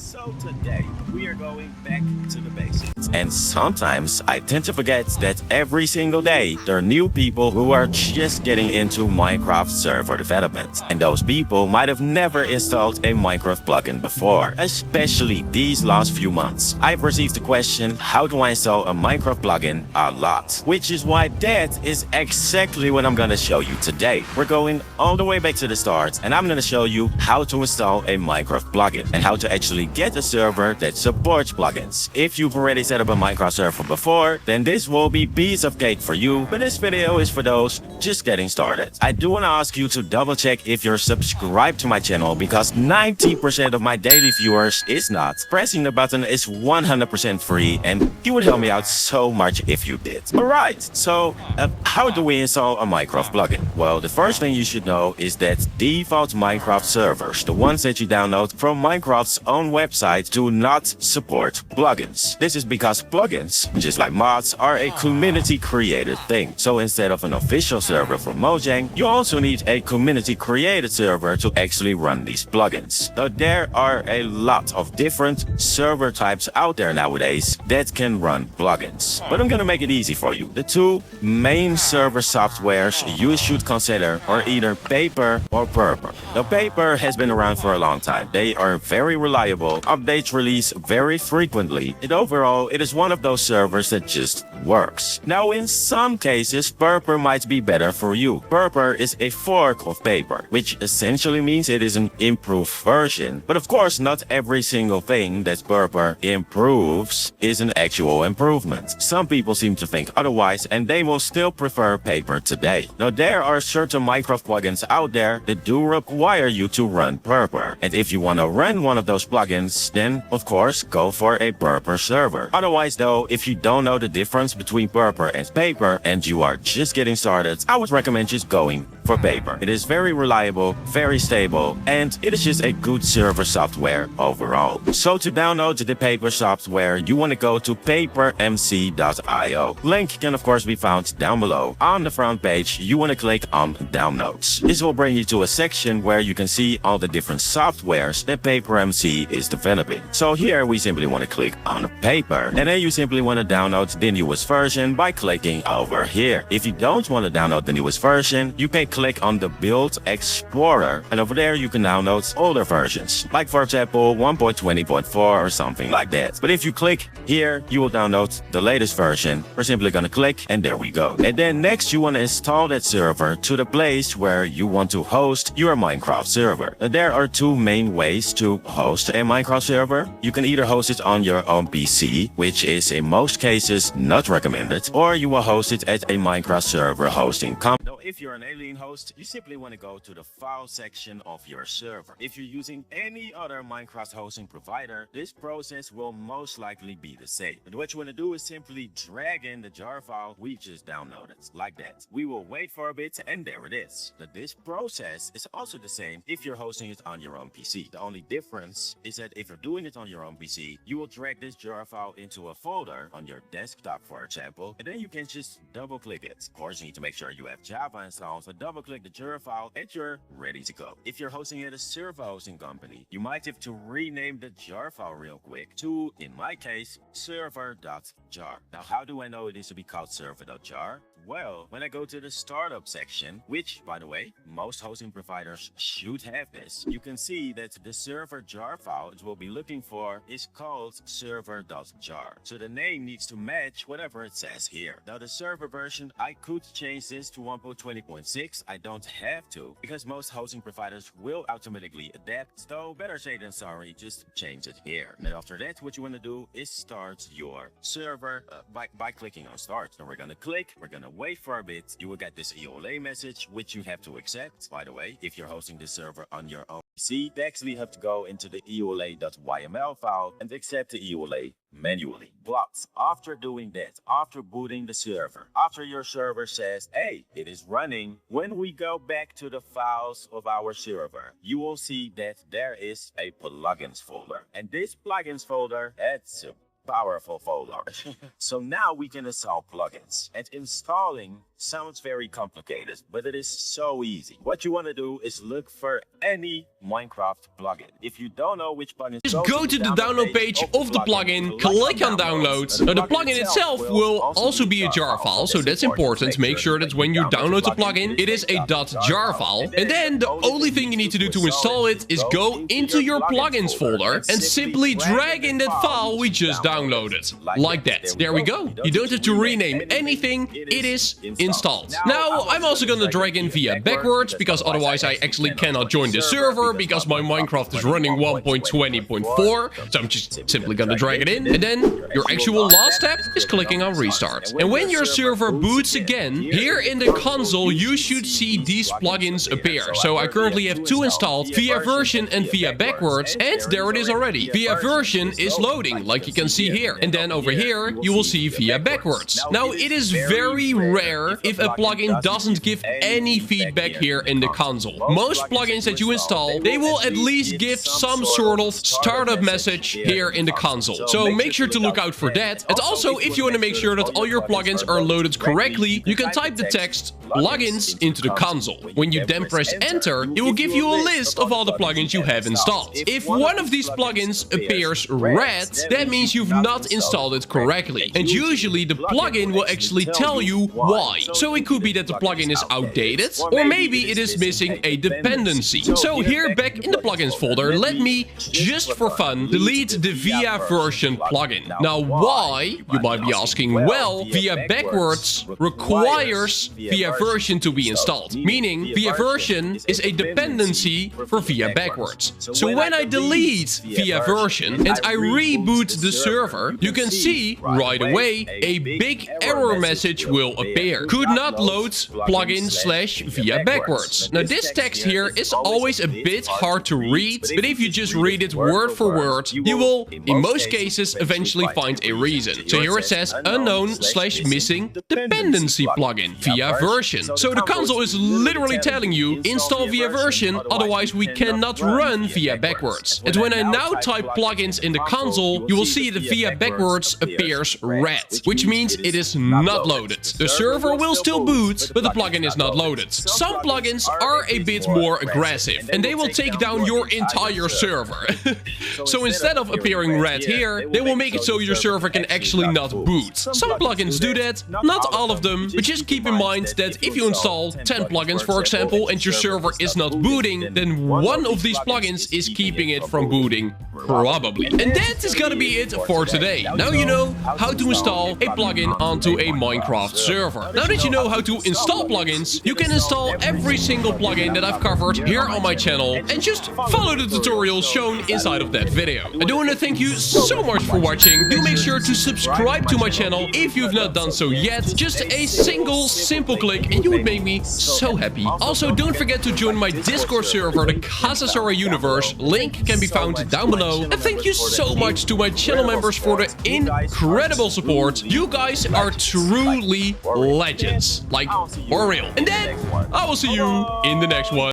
So today we are going back to the basics. And sometimes I tend to forget that every single day there are new people who are just getting into Minecraft server development. And those people might have never installed a Minecraft plugin before, especially these last few months. I've received the question, how do I install a Minecraft plugin, a lot? Which is why that is exactly what I'm gonna show you today. We're going all the way back to the start and I'm gonna show you how to install a Minecraft plugin and how to actually get a server that supports plugins. If you've already set up a Minecraft server before, then this will be piece of cake for you, but this video is for those just getting started. I do want to ask you to double check if you're subscribed to my channel because 90% of my daily viewers is not. Pressing the button is 100% free and you would help me out so much if you did. Alright, so how do we install a Minecraft plugin? Well, the first thing you should know is that default Minecraft servers, the ones that you download from Minecraft's own website, do not support plugins. This is because plugins, just like mods, are a community created thing. So instead of an official server from Mojang, you also need a community created server to actually run these plugins. So there are a lot of different server types out there nowadays that can run plugins. But I'm gonna make it easy for you. The two main server softwares you should consider are either Paper or Purper. Now Paper has been around for a long time. They are very reliable, updates release very frequently, and overall it is one of those servers that just works. Now in some cases Purper might be better for you. Purper is a fork of Paper, which essentially means it is an improved version. But of course not every single thing that Purper improves is an actual improvement. Some people seem to think otherwise and they will still prefer Paper today. Now there are certain Minecraft plugins out there that do require you to run Purper. And if you want to run one of those plugins, then of course go for a Purper server. Otherwise though, if you don't know the difference between Purper and Paper and you are just getting started, I would recommend just going for Paper. It is very reliable, very stable, and it is just a good server software overall. So to download the Paper software, you want to go to papermc.io. Link can of course be found down below. On the front page, you want to click on Downloads. This will bring you to a section where you can see all the different softwares that PaperMC is developing. So here we simply want to click on Paper, and then you simply want to download the newest version by clicking over here. If you don't want to download the newest version, you can click on the Build Explorer, and over there you can download older versions, like for example 1.20.4 or something like that. But if you click here, you will download the latest version. We're simply gonna click and there we go. And then next you want to install that server to the place where you want to host your Minecraft server. And there are two main ways to host a Minecraft server. You can either host it on your own PC, which is in most cases not recommended, or you will host it at a Minecraft server hosting company. Now if you're an alien host, you simply want to go to the file section of your server. If you're using any other Minecraft hosting provider, this process will most likely be the same. But what you want to do is simply drag in the jar file we just downloaded, like that. We will wait for a bit and there it is. But this process is also the same if you're hosting it on your own PC. The only difference is that if you're doing it on your own PC, you will drag this jar file into a folder on your desktop, for example, and then you can just double click it. Of course, you need to make sure you have Java installed, so double click the jar file and you're ready to go. If you're hosting at a server hosting company, you might have to rename the jar file real quick to, in my case, server.jar. Now, how do I know it is to be called server.jar? Well, when I go to the startup section, which, by the way, most hosting providers should have this, you can see that the server jar file it will be looking for is called server.jar. So the name needs to match whatever it says here. Now the server version, I could change this to 1.20.6. I don't have to, because most hosting providers will automatically adapt. So better say than sorry, just change it here. And after that, what you want to do is start your server by clicking on start. Then we're going to click, we're going to wait for a bit. You will get this EULA message, which you have to accept. By the way, if you're hosting this server on your own PC, you actually have to go into the EULA.yml file and accept the EULA manually. But after doing that, after booting the server, after your server says, hey, it is running, when we go back to the files of our server, you will see that there is a plugins folder. And this plugins folder, it's a powerful folder. So now we can install plugins. And installing sounds very complicated, but it is so easy. What you want to do is look for any Minecraft plugin. If you don't know which plugin, just go to the download page of the plugin, click on download. Now the plugin itself will also be a jar file, so that's important. Make sure that when you download the plugin, it is a .jar file. And then the only thing you need to do to install it is go into your plugins folder and simply drag in that file we just downloaded. Like that. There we go. You don't have to rename anything. It is installed. Now I'm also gonna drag in via backwards, because otherwise I actually cannot join the server because my Minecraft is running 1.20.4. So I'm just simply gonna drag it in. And then your actual last step is clicking on restart. And when your server boots again, here in the console you should see these plugins appear. So I currently have two installed, via version and via backwards, and there it is already. Via version is loading, like you can see here. And then over here you will see via backwards. Now it is very rare if a plugin doesn't give any feedback here in the console. Most plugins that you install, they will at least give some sort of startup message here in the console. So make sure to look out for that. And also, if you want to make sure that all your plugins are loaded correctly, you can type the text plugins into the console. When you then press enter, it will give you a list of all the plugins you have installed. If one of these plugins appears red, that means you've not installed it correctly. And usually the plugin will actually tell you why. So it could be that the plugin is outdated, or maybe it is missing a dependency. So here back in the plugins folder, let me, just for fun, delete the via version plugin. Now why, you might be asking? Well, via backwards requires via version to be installed, meaning via version is a dependency for via backwards. So when I delete via version and I reboot the server, you can see right away a big error message will appear. Could not load plugin / via backwards. Now this text here is always a bit hard to read, but if you just read it word for word, you will, in most cases, eventually find a reason. So here it says unknown / missing dependency plugin via version. So the console is literally telling you install via version, otherwise we cannot run via backwards. And when I now type plugins in the console, you will see that via backwards appears red, which means it is not loaded. The server will still boot, but the plugin is not loaded. Some plugins are a bit more aggressive, and they will take down your entire server. So instead of appearing red here, they will make it so your server can actually not boot. Some plugins do that, not all of them, but just keep in mind that if you install 10 plugins, for example, and your server is not booting, then one of these plugins is keeping it from booting, probably. And that is gonna be it for today. Now you know how to install a plugin onto a Minecraft server. Now that you know how to install plugins, you can install every single plugin that I've covered here on my channel, and just follow the tutorials shown inside of that video. I do want to thank you so much for watching. Do make sure to subscribe to my channel if you've not done so yet. Just a single simple click and you would make me so happy. Also, don't forget to join my Discord server, the Casasora Universe. Link can be found down below. And thank you so much to my channel members for the incredible support. You guys are truly legends. Like, for real. And then I will see you in the next one.